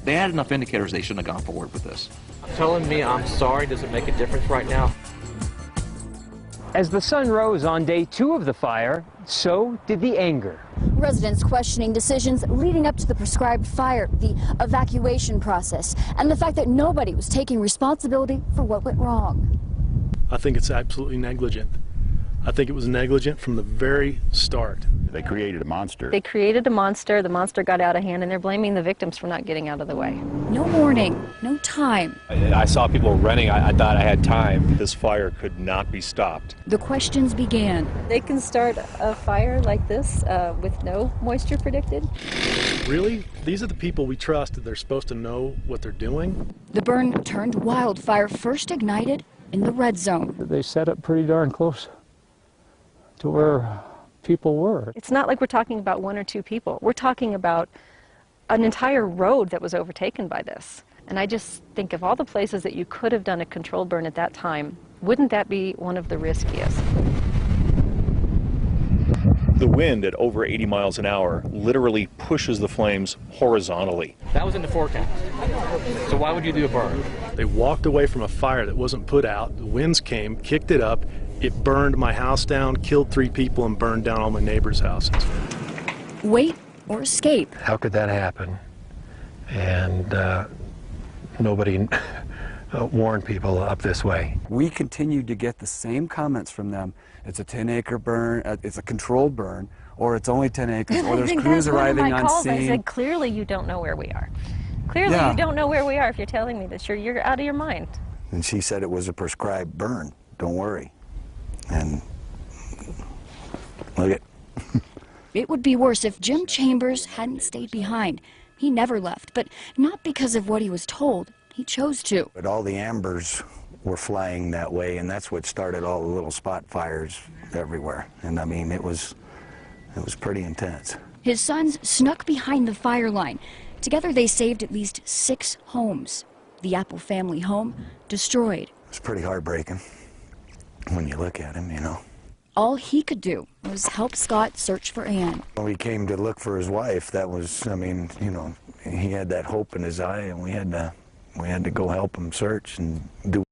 They had enough indicators they shouldn't have gone forward with this. Telling me I'm sorry doesn't make a difference right now. As the sun rose on day 2 of the fire, so did the anger. Residents questioning decisions leading up to the prescribed fire, the evacuation process, and the fact that nobody was taking responsibility for what went wrong. I think it's absolutely negligent. I think it was negligent from the very start. They created a monster. They created a monster, the monster got out of hand, and they're blaming the victims for not getting out of the way. No warning, no time. I saw people running, I thought I had time. This fire could not be stopped. The questions began. They can start a fire like this with no moisture predicted? Really? These are the people we trust that they're supposed to know what they're doing? The burn turned wildfire first ignited in the red zone. They set up pretty darn close to where people were. It's not like we're talking about 1 or 2 people. We're talking about an entire road that was overtaken by this. And I just think of all the places that you could have done a controlled burn at that time, wouldn't that be one of the riskiest? The wind at over 80 miles an hour literally pushes the flames horizontally. That was in the forecast. So why would you do a burn? They walked away from a fire that wasn't put out. The winds came, kicked it up. It burned my house down, killed 3 people, and burned down all my neighbors' houses. Wait or escape. How could that happen? And nobody warned people up this way. We continued to get the same comments from them. It's a 10-acre burn, it's a controlled burn, or it's only 10 acres, or there's crews arriving on scene. I said, clearly you don't know where we are. Clearly you don't know where we are if you're telling me that you're out of your mind. And she said it was a prescribed burn, don't worry. And look at It would be worse if Jim Chambers hadn't stayed behind. He never left, but not because of what he was told. He chose to. But all the ambers were flying that way, and that's what started all the little spot fires everywhere. And I mean, it was pretty intense. His sons snuck behind the fire line. Together they saved at least 6 homes. The Apple family home destroyed. It's pretty heartbreaking when you look at him, you know. All he could do was help Scott search for Ann. When we came to look for his wife, that was, I mean, you know, he had that hope in his eye, and we had to go help him search and do